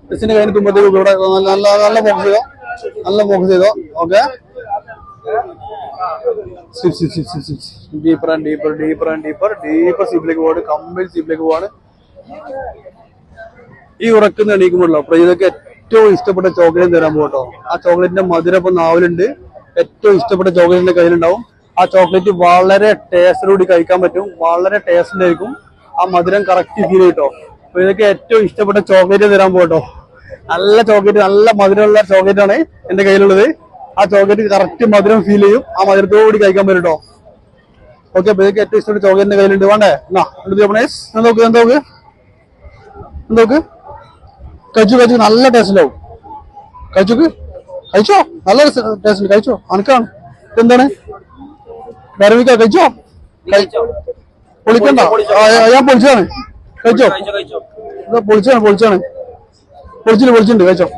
ജസ്റ്റിന്റെ കയ്യിൽ തുമ്പത്തേക്ക് ഇവിടെ നല്ല ഫോക്കസ് ചെയ്തോ ഓക്കെ ഡീപ്പർ ആൻഡ് ഡീപ്പർ സീപ്പിലേക്ക് പോവാണ് കംപ്ലീറ്റ് സീപ്പിലേക്ക് പോവാണ് ഈ ഉറക്കുന്ന എണീക്കുമ്പോഴല്ലോ പ്രജയ്ക്ക് ഏറ്റവും ഇഷ്ടപ്പെട്ട ചോക്ലേറ്റ് തരാൻ പോകട്ടോ ആ ചോക്ലേറ്റിന്റെ മധുരം ഇപ്പൊ നാവിലുണ്ട് ഏറ്റവും ഇഷ്ടപ്പെട്ട ചോക്ലേറ്റിന്റെ കയ്യിലുണ്ടാവും ആ ചോക്ലേറ്റ് വളരെ ടേസ്റ്റോടുകൂടി കഴിക്കാൻ പറ്റും വളരെ ടേസ്റ്റ് ആയിരിക്കും ആ മധുരം കറക്റ്റ് ഫീൽ ചെയ്ട്ടോ അപ്പൊ ഇതൊക്കെ ഏറ്റവും ഇഷ്ടപ്പെട്ട ചോക്ലേറ്റ് തരാൻ പോകട്ടോ നല്ല ചോക്ലേറ്റ് നല്ല മധുരമുള്ള ചോക്ലേറ്റ് ആണ് എന്റെ കയ്യിലുള്ളത് ആ ചോക്ലേറ്റ് കറക്റ്റ് മധുരം ഫീൽ ചെയ്യും ആ മധുരത്തോടുകൂടി കഴിക്കാൻ പറ്റും കേട്ടോ ഓക്കെ അപ്പൊ ഇതൊക്കെ ഏറ്റവും ഇഷ്ടപ്പെട്ട ചോക്ലേറ്റിന്റെ കയ്യിലുണ്ട് വേണ്ടേ നോക്ക് കഴിച്ചു നല്ല ടേസ്റ്റ് ഉണ്ടാവും കഴിച്ചോ നല്ല ടേസ്റ്റ് കഴിച്ചോ അനക്കാണ് എന്താണ് കരവിക്ക കഴിച്ചോ പൊളിക്കണ്ട ഞാൻ പൊളിച്ചതാണ് കഴിച്ചോ പൊളിച്ചിട്ടുണ്ട് കഴിച്ചോ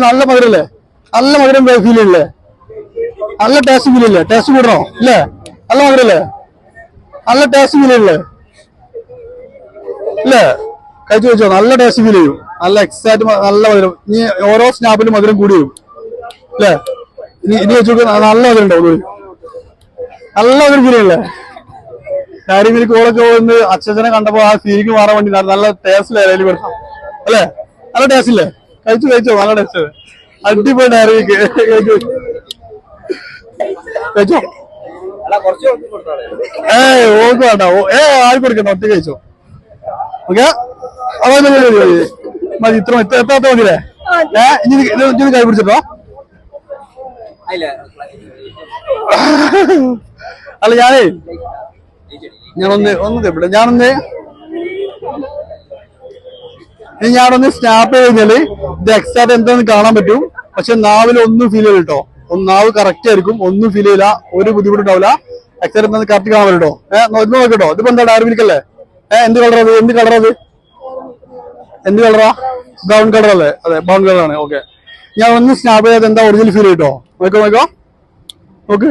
നല്ല മധുരല്ലേ നല്ല മധുരം ഫീൽ ചെയ്യില്ലേ നല്ല ടേസ്റ്റ് ഫീൽ ഇല്ലേ ടേസ്റ്റ് കൂടണോ ഇല്ലേ നല്ല മധുരല്ലേ നല്ല ടേസ്റ്റ് ഫീൽ ചെയ്യില്ലേ ഇല്ലേ കഴിച്ചോ നല്ല ടേസ്റ്റ് ഫീൽ ചെയ്യും നല്ല എക്സാക്ട് നല്ല മധുരം ഇനി ഓരോ സ്നാപ്പിലും മധുരം കൂടി വരും അല്ലേ ഇനി വെച്ചു നല്ല മധുരം ഉണ്ടാവും നല്ല മധുരം ഫീൽ ചെയ്യില്ലേ ഡയറി മിൽക്ക് കോളൊക്കെ വന്ന് അച്ഛനെ കണ്ടപ്പോ ആ ഫീലിംഗ് മാറാൻ വേണ്ടി നല്ല ടേസ്റ്റ് അതിൽ കൊടുക്കാം അല്ലേ നല്ല ടേസ്റ്റ് ഇല്ലേ കഴിച്ചോ നല്ല ടേസ്റ്റ് അടിപൊളി ഡയറി മിൽക്ക് കഴിച്ചോ ഓർക്ക് വേണ്ട ആരും കൊടുക്കണ്ട ഒറ്റ കഴിച്ചോ ഓക്കെ മതി ഇത്ര എത്താത്ത മതിയല്ലേ ഇനി കൈ പിടിച്ചിട്ടോ അല്ല ഞാനൊന്ന് സ്നാപ്പ് കഴിഞ്ഞാല് ഇത് എക്സാക്ട് എന്താന്ന് കാണാൻ പറ്റും പക്ഷെ നാവിൽ ഒന്നും ഫീൽ ചെയ്യില്ല കേട്ടോ നാവ് കറക്റ്റ് ആയിരിക്കും ഒന്നും ഫീൽ ചെയ്യില്ല ഒരു ബുദ്ധിമുട്ടുണ്ടാവില്ല എക്സാക്ട് എന്താന്ന് കറക്റ്റ് കാണാൻ പറ്റും കേട്ടോ ഇത് നോക്കട്ടോ ഇതിപ്പോ എന്താ ഡയറി മിൽക്ക് അല്ലേ എന്ത് കളറാ എന്ത് കളറാ ബ്രൗൺ കളർ അല്ലേ അതെ ബ്രൗൺ കളറാണ് ഓക്കെ ഞാൻ ഒന്ന് സ്നാപ്പ് ചെയ്ത് എന്താ ഒറിജിനൽ ഫീൽ ചെയ്തോ നോക്കോ ഓക്കെ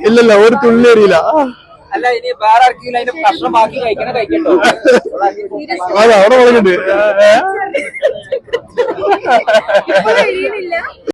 ഇല്ലല്ല ഒരു തുള്ളി അറിയില്ല അല്ല ഇനി വേറെ ആർക്കെങ്കിലും അതിന്റെ ഭക്ഷണം ബാക്കി കഴിക്കണ്ടോ അതെ അവിടെ വളരുന്നുണ്ട്